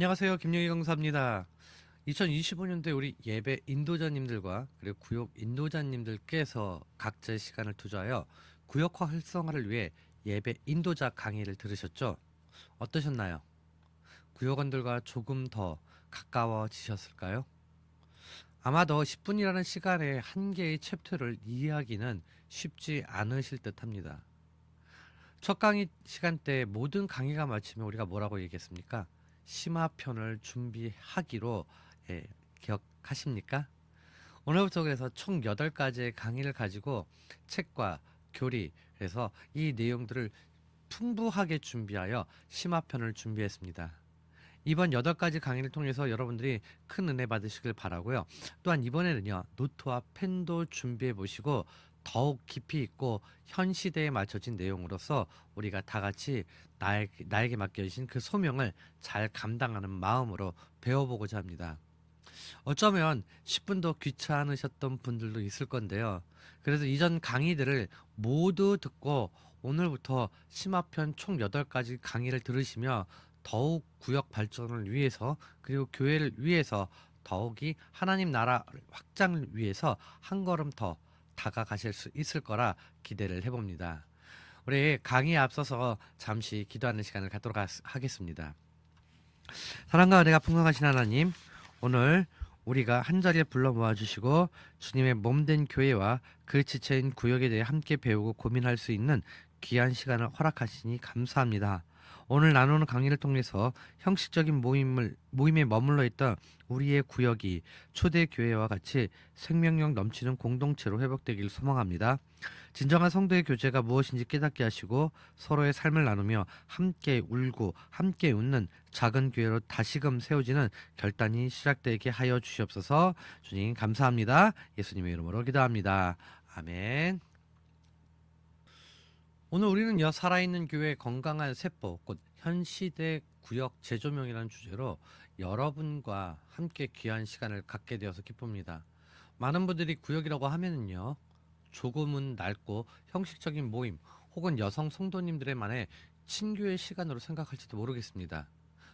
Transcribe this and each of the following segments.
안녕하세요. 김영희 강사입니다. 2025년도에 우리 예배 인도자님들과 그리고 구역 인도자님들께서 각자의 시간을 투자하여 구역화 활성화를 위해 예배 인도자 강의를 들으셨죠? 어떠셨나요? 구역원들과 조금 더 가까워지셨을까요? 아마도 10분이라는 시간에 한 개의 챕터를 이해하기는 쉽지 않으실 듯 합니다. 첫 강의 시간 때 모든 강의가 마치면 우리가 뭐라고 얘기했습니까? 심화편을 준비하기로 기억하십니까? 오늘부터 그래서 총 8가지의 강의를 가지고 책과 교리, 그래서 이 내용들을 풍부하게 준비하여 심화편을 준비했습니다. 이번 8가지 강의를 통해서 여러분들이 큰 은혜 받으시길 바라고요. 또한 이번에는요, 노트와 펜도 준비해 보시고 더욱 깊이 있고 현 시대에 맞춰진 내용으로서 우리가 다 같이 나에게 맡겨주신 그 소명을 잘 감당하는 마음으로 배워보고자 합니다. 어쩌면 10분도 귀찮으셨던 분들도 있을 건데요. 그래서 이전 강의들을 모두 듣고 오늘부터 심화편 총 8가지 강의를 들으시며 더욱 구역 발전을 위해서 그리고 교회를 위해서 더욱이 하나님 나라 확장을 위해서 한 걸음 더 다가가실 수 있을 거라 기대를 해봅니다. 우리 강의에 앞서서 잠시 기도하는 시간을 갖도록 하겠습니다. 사랑과 은혜가 풍성하신 하나님, 오늘 우리가 한자리에 불러 모아주시고 주님의 몸된 교회와 그 지체인 구역에 대해 함께 배우고 고민할 수 있는 귀한 시간을 허락하시니 감사합니다. 오늘 나누는 강의를 통해서 형식적인 모임에 머물러 있던 우리의 구역이 초대 교회와 같이 생명력 넘치는 공동체로 회복되기를 소망합니다. 진정한 성도의 교제가 무엇인지 깨닫게 하시고 서로의 삶을 나누며 함께 울고 함께 웃는 작은 교회로 다시금 세워지는 결단이 시작되게 하여 주시옵소서. 주님 감사합니다. 예수님의 이름으로 기도합니다. 아멘. 오늘 우리는요, 살아있는 교회의 건강한 세포, 곧 현시대 구역 재조명이라는 주제로 여러분과 함께 귀한 시간을 갖게 되어서 기쁩니다. 많은 분들이 구역이라고 하면은요, 조금은 낡고 형식적인 모임 혹은 여성 성도님들의만의 친교의 시간으로 생각할지도 모르겠습니다.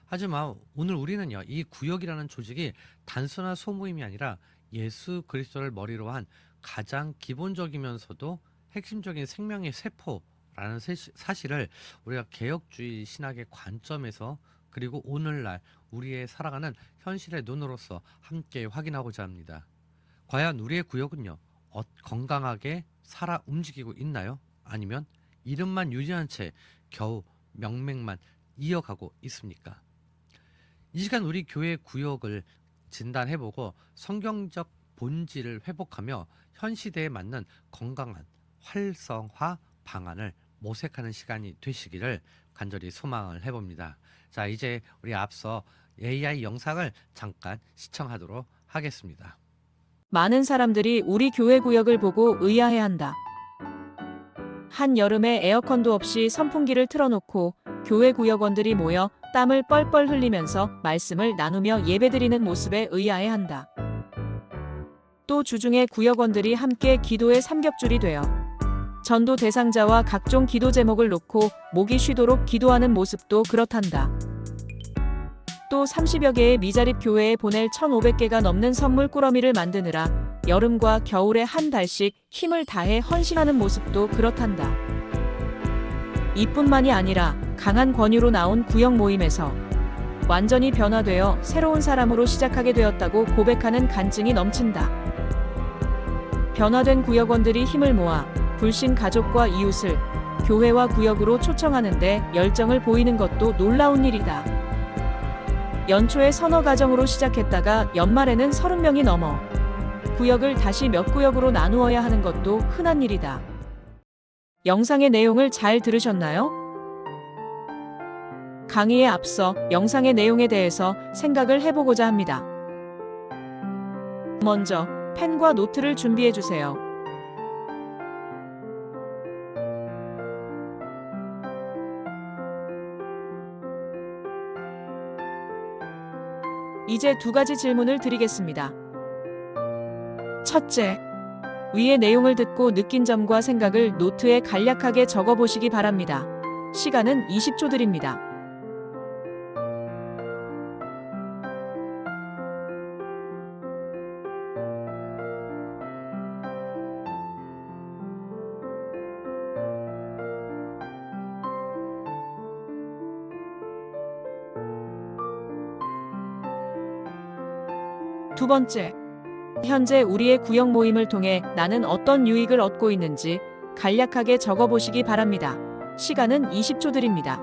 하지만 오늘 우리는요, 이 구역이라는 조직이 단순한 소모임이 아니라 예수 그리스도를 머리로 한 가장 기본적이면서도 핵심적인 생명의 세포라는 사실을 우리가 개혁주의 신학의 관점에서 그리고 오늘날 우리의 살아가는 현실의 눈으로서 함께 확인하고자 합니다. 과연 우리의 구역은요, 건강하게 살아 움직이고 있나요? 아니면 이름만 유지한 채 겨우 명맥만 이어가고 있습니까? 이 시간 우리 교회 구역을 진단해보고 성경적 본질을 회복하며 현 시대에 맞는 건강한 활성화 방안을 모색하는 시간이 되시기를 간절히 소망을 해봅니다. 자, 이제 우리 앞서 AI 영상을 잠깐 시청하도록 하겠습니다. 많은 사람들이 우리 교회 구역을 보고 의아해한다. 한여름에 에어컨도 없이 선풍기를 틀어놓고 교회 구역원들이 모여 땀을 뻘뻘 흘리면서 말씀을 나누며 예배드리는 모습에 의아해한다. 또 주중에 구역원들이 함께 기도의 삼겹줄이 되어 전도 대상자와 각종 기도 제목을 놓고 목이 쉬도록 기도하는 모습도 그렇단다. 또 30여 개의 미자립 교회에 보낼 1,500개가 넘는 선물 꾸러미를 만드느라 여름과 겨울에 한 달씩 힘을 다해 헌신하는 모습도 그렇단다. 이뿐만이 아니라 강한 권유로 나온 구역 모임에서 완전히 변화되어 새로운 사람으로 시작하게 되었다고 고백하는 간증이 넘친다. 변화된 구역원들이 힘을 모아 불신 가족과 이웃을 교회와 구역으로 초청하는데 열정을 보이는 것도 놀라운 일이다. 연초에 서너 가정으로 시작했다가 연말에는 30명이 넘어 구역을 다시 몇 구역으로 나누어야 하는 것도 흔한 일이다. 영상의 내용을 잘 들으셨나요? 강의에 앞서 영상의 내용에 대해서 생각을 해보고자 합니다. 먼저 펜과 노트를 준비해 주세요. 이제 2가지 질문을 드리겠습니다. 첫째, 위의 내용을 듣고 느낀 점과 생각을 노트에 간략하게 적어보시기 바랍니다. 시간은 20초 드립니다. 두 번째, 현재 우리의 구역 모임을 통해 나는 어떤 유익을 얻고 있는지 간략하게 적어보시기 바랍니다. 시간은 20초 드립니다.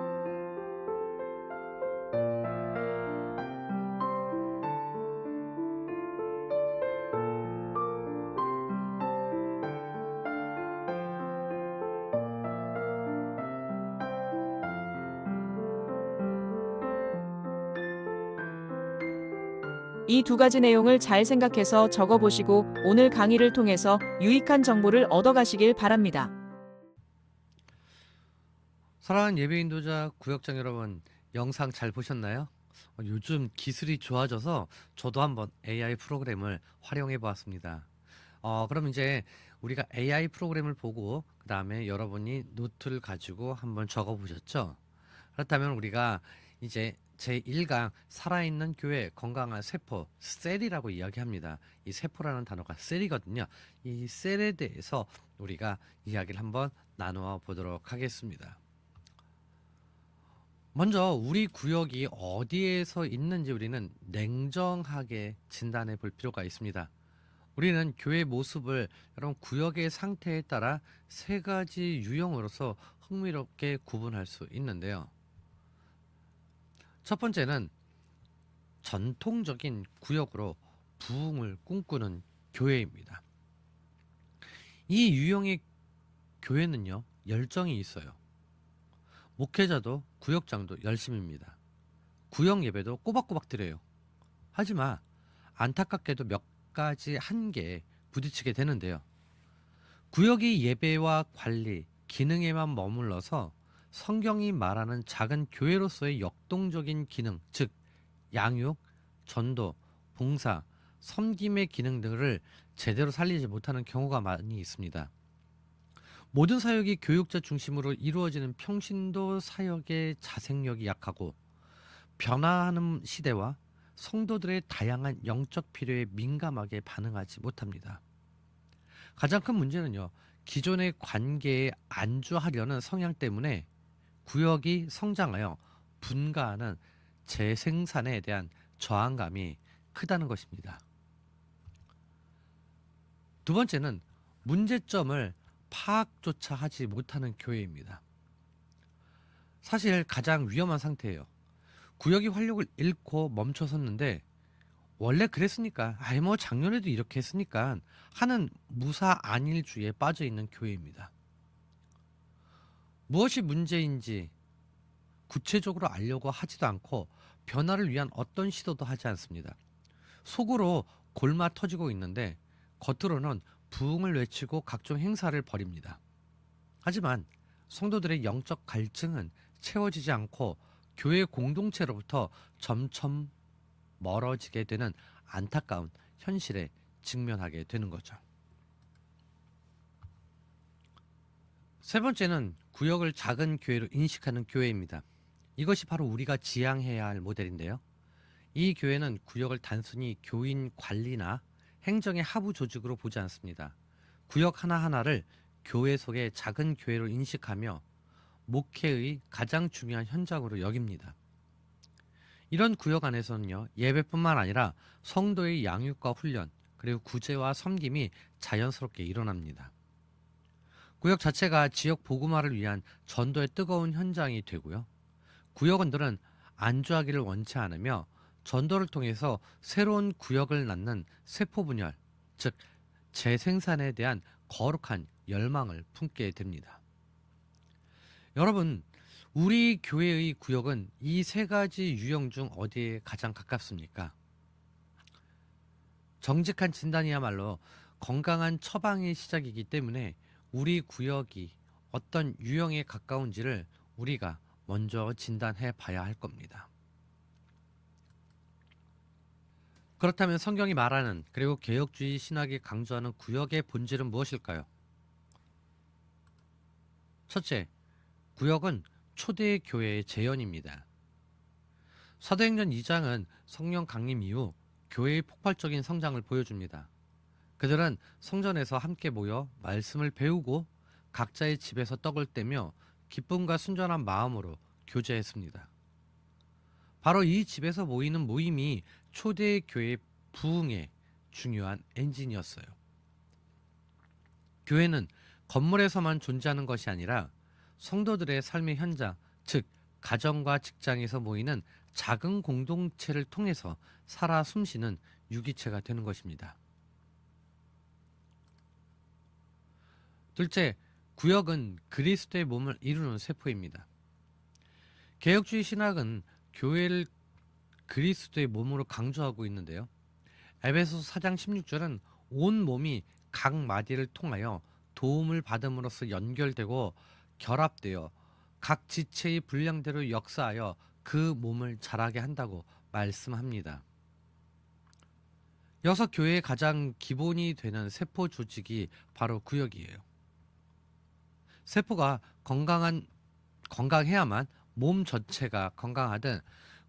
이 두 가지 내용을 잘 생각해서 적어보시고 오늘 강의를 통해서 유익한 정보를 얻어가시길 바랍니다. 사랑하는 예배 인도자 구역장 여러분, 영상 잘 보셨나요? 요즘 기술이 좋아져서 저도 한번 AI 프로그램을 활용해 보았습니다. 그럼 이제 우리가 AI 프로그램을 보고 그 다음에 여러분이 노트를 가지고 한번 적어 보셨죠? 그렇다면 우리가 이제 제1강 살아있는 교회 건강한 세포 셀이라고 이야기합니다. 이 세포라는 단어가 셀이거든요. 이 셀에 대해서 우리가 이야기를 한번 나누어 보도록 하겠습니다. 먼저 우리 구역이 어디에서 있는지 우리는 냉정하게 진단해 볼 필요가 있습니다. 우리는 교회 모습을 여러분 구역의 상태에 따라 세 가지 유형으로서 흥미롭게 구분할 수 있는데요. 첫 번째는 전통적인 구역으로 부흥을 꿈꾸는 교회입니다. 이 유형의 교회는요, 열정이 있어요. 목회자도 구역장도 열심입니다. 구역 예배도 꼬박꼬박 드려요. 하지만 안타깝게도 몇 가지 한계에 부딪히게 되는데요. 구역이 예배와 관리, 기능에만 머물러서 성경이 말하는 작은 교회로서의 역동적인 기능, 즉 양육, 전도, 봉사, 섬김의 기능 등을 제대로 살리지 못하는 경우가 많이 있습니다. 모든 사역이 교육자 중심으로 이루어지는 평신도 사역의 자생력이 약하고 변화하는 시대와 성도들의 다양한 영적 필요에 민감하게 반응하지 못합니다. 가장 큰 문제는요, 기존의 관계에 안주하려는 성향 때문에 구역이 성장하여 분가하는 재생산에 대한 저항감이 크다는 것입니다. 두 번째는 문제점을 파악조차 하지 못하는 교회입니다. 사실 가장 위험한 상태예요. 구역이 활력을 잃고 멈춰섰는데 원래 그랬으니까 뭐 작년에도 이렇게 했으니까 하는 무사안일주의에 빠져있는 교회입니다. 무엇이 문제인지 구체적으로 알려고 하지도 않고 변화를 위한 어떤 시도도 하지 않습니다. 속으로 골마 터지고 있는데 겉으로는 부흥을 외치고 각종 행사를 벌입니다. 하지만 성도들의 영적 갈증은 채워지지 않고 교회 공동체로부터 점점 멀어지게 되는 안타까운 현실에 직면하게 되는 거죠. 세 번째는 구역을 작은 교회로 인식하는 교회입니다. 이것이 바로 우리가 지향해야 할 모델인데요. 이 교회는 구역을 단순히 교인 관리나 행정의 하부 조직으로 보지 않습니다. 구역 하나하나를 교회 속의 작은 교회로 인식하며 목회의 가장 중요한 현장으로 여깁니다. 이런 구역 안에서는요, 예배뿐만 아니라 성도의 양육과 훈련, 그리고 구제와 섬김이 자연스럽게 일어납니다. 구역 자체가 지역 복음화를 위한 전도의 뜨거운 현장이 되고요. 구역원들은 안주하기를 원치 않으며 전도를 통해서 새로운 구역을 낳는 세포 분열, 즉 재생산에 대한 거룩한 열망을 품게 됩니다. 여러분, 우리 교회의 구역은 이 세 가지 유형 중 어디에 가장 가깝습니까? 정직한 진단이야말로 건강한 처방의 시작이기 때문에 우리 구역이 어떤 유형에 가까운지를 우리가 먼저 진단해 봐야 할 겁니다. 그렇다면 성경이 말하는, 그리고 개혁주의 신학이 강조하는 구역의 본질은 무엇일까요? 첫째, 구역은 초대 교회의 재현입니다. 사도행전 2장은 성령 강림 이후 교회의 폭발적인 성장을 보여줍니다. 그들은 성전에서 함께 모여 말씀을 배우고 각자의 집에서 떡을 떼며 기쁨과 순전한 마음으로 교제했습니다. 바로 이 집에서 모이는 모임이 초대 교회의 부흥의 중요한 엔진이었어요. 교회는 건물에서만 존재하는 것이 아니라 성도들의 삶의 현장, 즉 가정과 직장에서 모이는 작은 공동체를 통해서 살아 숨쉬는 유기체가 되는 것입니다. 둘째, 구역은 그리스도의 몸을 이루는 세포입니다. 개혁주의 신학은 교회를 그리스도의 몸으로 강조하고 있는데요. 에베소서 4장 16절은 온 몸이 각 마디를 통하여 도움을 받음으로써 연결되고 결합되어 각 지체의 분량대로 역사하여 그 몸을 자라게 한다고 말씀합니다. 여기서 교회의 가장 기본이 되는 세포 조직이 바로 구역이에요. 세포가 건강해야만 몸 전체가 건강하듯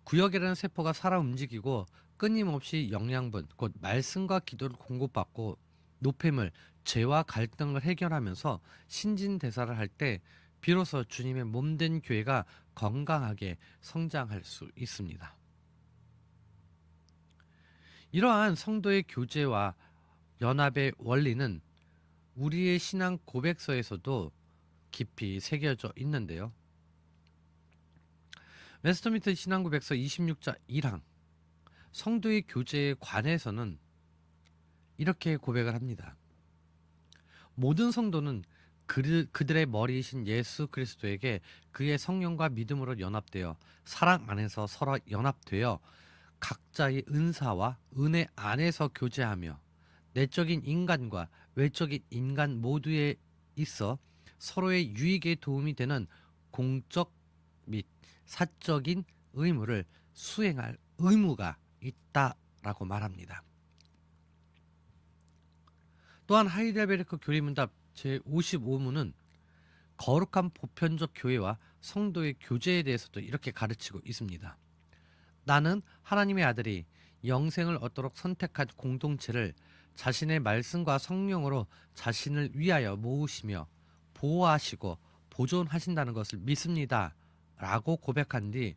구역이라는 세포가 살아 움직이고 끊임없이 영양분, 곧 말씀과 기도를 공급받고 노폐물, 죄와 갈등을 해결하면서 신진대사를 할 때 비로소 주님의 몸된 교회가 건강하게 성장할 수 있습니다. 이러한 성도의 교제와 연합의 원리는 우리의 신앙 고백서에서도 깊이 새겨져 있는데요. 웨스트민스터 신앙 고백서 26자 1항 성도의 교제에 관해서는 이렇게 고백을 합니다. 모든 성도는 그들의 머리이신 예수 그리스도에게 그의 성령과 믿음으로 연합되어 사랑 안에서 서로 연합되어 각자의 은사와 은혜 안에서 교제하며 내적인 인간과 외적인 인간 모두에 있어 서로의 유익에 도움이 되는 공적 및 사적인 의무를 수행할 의무가 있다라고 말합니다. 또한 하이델베르크 교리문답 제55문은 거룩한 보편적 교회와 성도의 교제에 대해서도 이렇게 가르치고 있습니다. 나는 하나님의 아들이 영생을 얻도록 선택한 공동체를 자신의 말씀과 성령으로 자신을 위하여 모으시며 보호하시고 보존하신다는 것을 믿습니다. 라고 고백한 뒤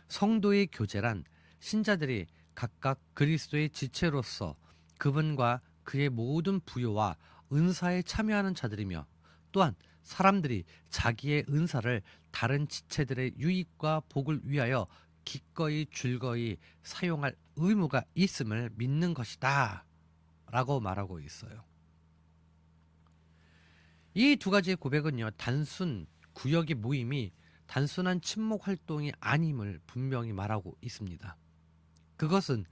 성도의 교제란 신자들이 각각 그리스도의 지체로서 그분과 그의 모든 부요와 은사에 참여하는 자들이며 또한 사람들이 자기의 은사를 다른 지체들의 유익과 복을 위하여 기꺼이 즐거이 사용할 의무가 있음을 믿는 것이다 라고 말하고 있어요. 이 두 가지의 고백은요, 단순 구역의 모임이 단순한 친목 활동이 아님을 분명히 말하고 있습니다. 그것은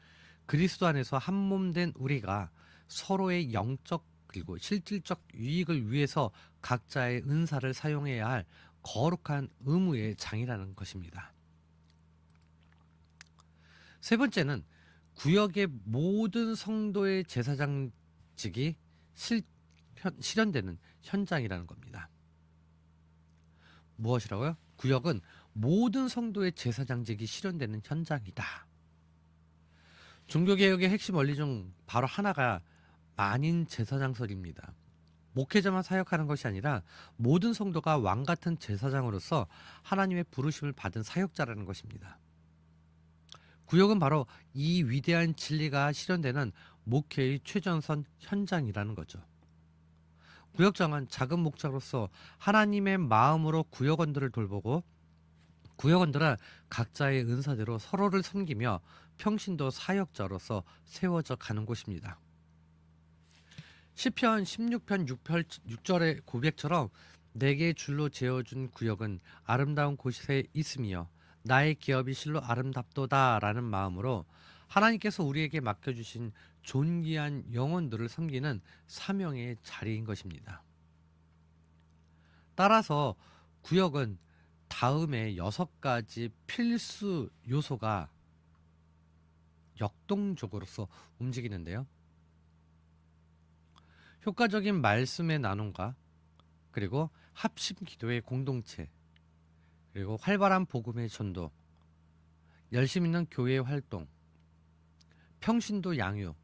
그리스도 안에서 한 몸 된 우리가 서로의 영적 그리고 실질적 유익을 위해서 각자의 은사를 사용해야 할 거룩한 의무의 장이라는 것입니다. 세 번째는 구역의 모든 성도의 제사장직이 실현되는 현장이라는 겁니다. 무엇이라고요? 구역은 모든 성도의 제사장직이 실현되는 현장이다. 종교개혁의 핵심 원리 중 바로 하나가 만인 제사장설입니다. 목회자만 사역하는 것이 아니라 모든 성도가 왕같은 제사장으로서 하나님의 부르심을 받은 사역자라는 것입니다. 구역은 바로 이 위대한 진리가 실현되는 목회의 최전선 현장이라는 거죠. 구역장은 작은 목자로서 하나님의 마음으로 구역원들을 돌보고 구역원들은 각자의 은사대로 서로를 섬기며 평신도 사역자로서 세워져 가는 곳입니다. 시편 16편 6절의 고백처럼 내게 줄로 재어준 구역은 아름다운 곳에 있으며 나의 기업이 실로 아름답도다 라는 마음으로 하나님께서 우리에게 맡겨주신 존귀한 영혼들을 섬기는 사명의 자리인 것입니다. 따라서 구역은 다음의 6가지 필수 요소가 역동적으로서 움직이는데요. 효과적인 말씀의 나눔과 그리고 합심 기도의 공동체, 그리고 활발한 복음의 전도, 열심 있는 교회 활동, 평신도 양육,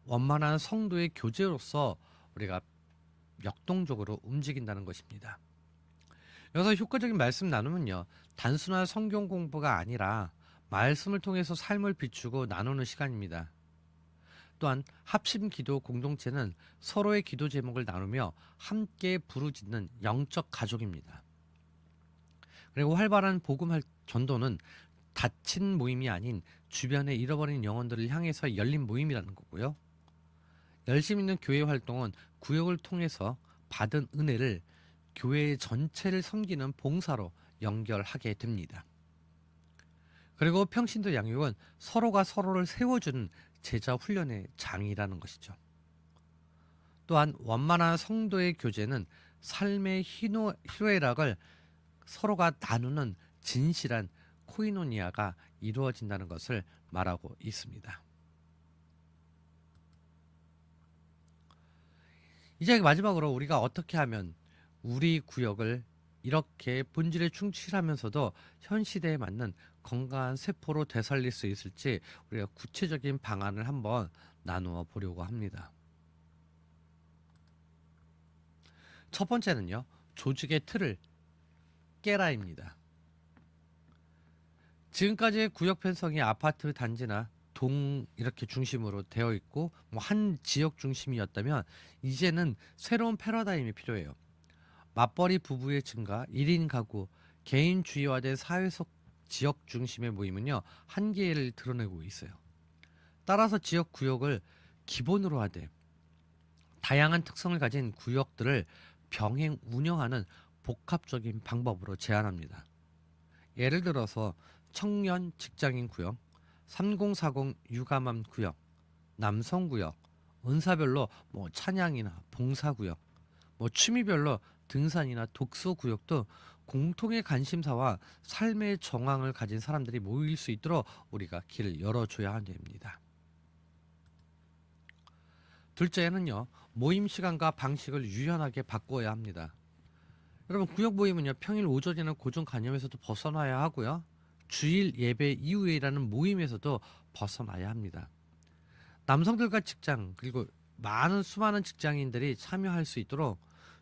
원만한 성도의 교제로서 우리가 역동적으로 움직인다는 것입니다. 여기서 효과적인 말씀 나눔은요, 단순한 성경 공부가 아니라 말씀을 통해서 삶을 비추고 나누는 시간입니다. 또한 합심 기도 공동체는 서로의 기도 제목을 나누며 함께 부르짖는 영적 가족입니다. 그리고 활발한 전도는 닫힌 모임이 아닌 주변에 잃어버린 영혼들을 향해서 열린 모임이라는 거고요. 열심 있는 교회 활동은 구역을 통해서 받은 은혜를 교회 전체를 섬기는 봉사로 연결하게 됩니다. 그리고 평신도 양육은 서로가 서로를 세워주는 제자 훈련의 장이라는 것이죠. 또한 원만한 성도의 교제는 삶의 희노애락을 서로가 나누는 진실한 코이노니아가 이루어진다는 것을 말하고 있습니다. 이제 마지막으로 우리가 어떻게 하면 우리 구역을 이렇게 본질에 충실하면서도 현 시대에 맞는 건강한 세포로 되살릴 수 있을지 우리가 구체적인 방안을 한번 나누어 보려고 합니다. 첫 번째는요, 조직의 틀을 깨라입니다. 지금까지의 구역 편성이 아파트 단지나 동 이렇게 중심으로 되어 있고 한 지역 중심이었다면 이제는 새로운 패러다임이 필요해요. 맞벌이 부부의 증가, 1인 가구, 개인주의화된 사회 속 지역 중심의 모임은요, 한계를 드러내고 있어요. 따라서 지역 구역을 기본으로 하되 다양한 특성을 가진 구역들을 병행 운영하는 복합적인 방법으로 제안합니다. 예를 들어서 청년 직장인 구역, 3040 육아맘 구역, 남성 구역, 은사별로 찬양이나 봉사 구역, 취미별로 등산이나 독서 구역도 공통의 관심사와 삶의 정황을 가진 사람들이 모일 수 있도록 우리가 길을 열어줘야 합니다. 둘째는요, 모임 시간과 방식을 유연하게 바꿔야 합니다. 여러분, 구역 모임은요, 평일 오전이나 고정관념에서도 벗어나야 하고요, 주일 예배 이후에 일하는 모임에서도 벗어나야 합니다. 남성들과 직장 그리고 수많은 직장인들이 참여할 수 있도록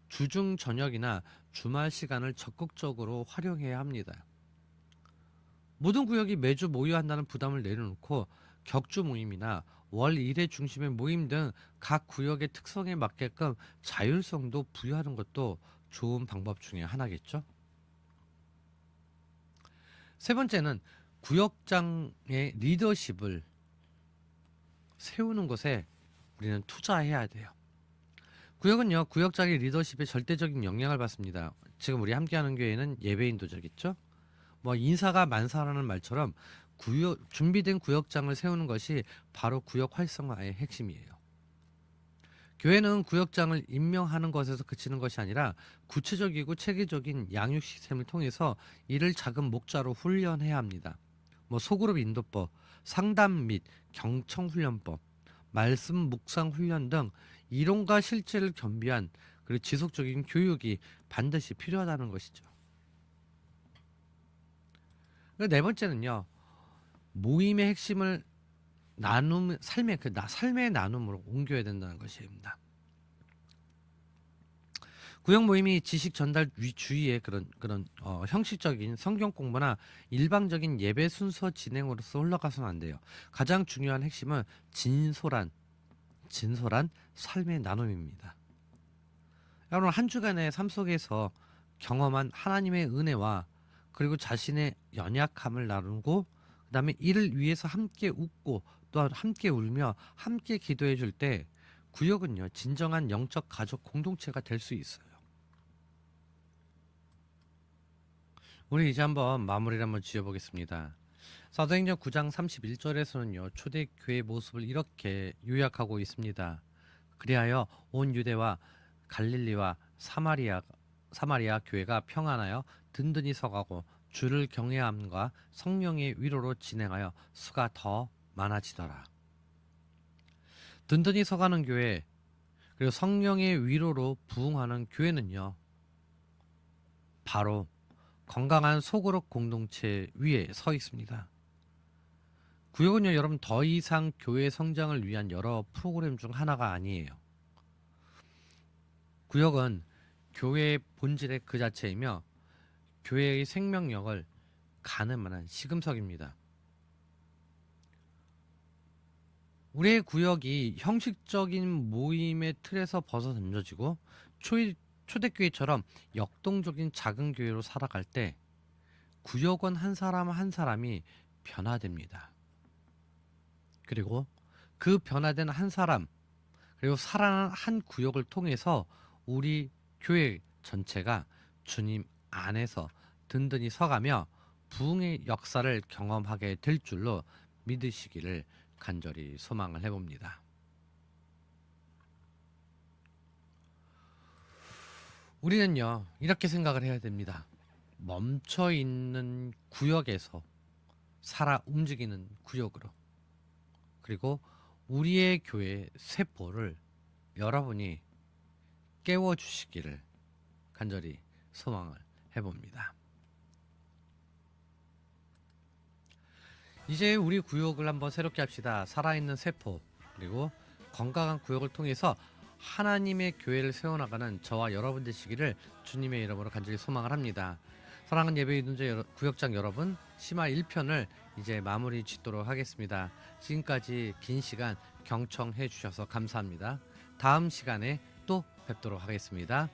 주중 저녁이나 주말 시간을 적극적으로 활용해야 합니다. 모든 구역이 매주 모여야 한다는 부담을 내려놓고 격주 모임이나 월 1회 중심의 모임 등 각 구역의 특성에 맞게끔 자율성도 부여하는 것도 좋은 방법 중에 하나겠죠. 세 번째는 구역장의 리더십을 세우는 것에 우리는 투자해야 돼요. 구역은요, 구역장의 리더십에 절대적인 영향을 받습니다. 지금 우리 함께하는 교회는 예배인도자겠죠. 인사가 만사라는 말처럼 준비된 구역장을 세우는 것이 바로 구역 활성화의 핵심이에요. 교회는 구역장을 임명하는 것에서 그치는 것이 아니라 구체적이고 체계적인 양육 시스템을 통해서 이를 작은 목자로 훈련해야 합니다. 소그룹 인도법, 상담 및 경청 훈련법, 말씀 묵상 훈련 등 이론과 실제를 겸비한 그리고 지속적인 교육이 반드시 필요하다는 것이죠. 네 번째는요, 모임의 핵심을 삶의 나눔으로 옮겨야 된다는 것입니다. 구역 모임이 지식 전달 주의의 그런 형식적인 성경 공부나 일방적인 예배 순서 진행으로서 흘러가서는 안 돼요. 가장 중요한 핵심은 진솔한 삶의 나눔입니다. 여러분, 한 주간의 삶 속에서 경험한 하나님의 은혜와 그리고 자신의 연약함을 나누고 그다음에 이를 위해서 함께 웃고 또한 함께 울며 함께 기도해 줄 때 구역은요, 진정한 영적 가족 공동체가 될 수 있어요. 우리 이제 한번 마무리를 한번 지어보겠습니다. 사도행전 9장 31절에서는요, 초대교회의 모습을 이렇게 요약하고 있습니다. 그리하여 온 유대와 갈릴리와 사마리아 교회가 평안하여 든든히 서가고 주를 경외함과 성령의 위로로 진행하여 수가 더 많아지더라. 든든히 서가는 교회 그리고 성령의 위로로 부흥하는 교회는요, 바로 건강한 소그룹 공동체 위에 서 있습니다. 구역은요, 여러분, 더 이상 교회 성장을 위한 여러 프로그램 중 하나가 아니에요. 구역은 교회의 본질의 그 자체이며 교회의 생명력을 가늠하는 시금석입니다. 우리의 구역이 형식적인 모임의 틀에서 벗어 던져지고 초대교회처럼 역동적인 작은 교회로 살아갈 때 구역원 한 사람 한 사람이 변화됩니다. 그리고 그 변화된 한 사람, 그리고 살아난 한 구역을 통해서 우리 교회 전체가 주님 안에서 든든히 서가며 부흥의 역사를 경험하게 될 줄로 믿으시기를 간절히 소망을 해봅니다. 우리는요, 이렇게 생각을 해야 됩니다. 멈춰 있는 구역에서 살아 움직이는 구역으로, 그리고 우리의 교회 세포를 여러분이 깨워주시기를 간절히 소망을 해봅니다. 이제 우리 구역을 한번 새롭게 합시다. 살아있는 세포, 그리고 건강한 구역을 통해서 하나님의 교회를 세워나가는 저와 여러분 되시기를 주님의 이름으로 간절히 소망을 합니다. 사랑하는 예배 인도자 구역장 여러분, 심화 1편을 이제 마무리 짓도록 하겠습니다. 지금까지 긴 시간 경청해 주셔서 감사합니다. 다음 시간에 또 뵙도록 하겠습니다.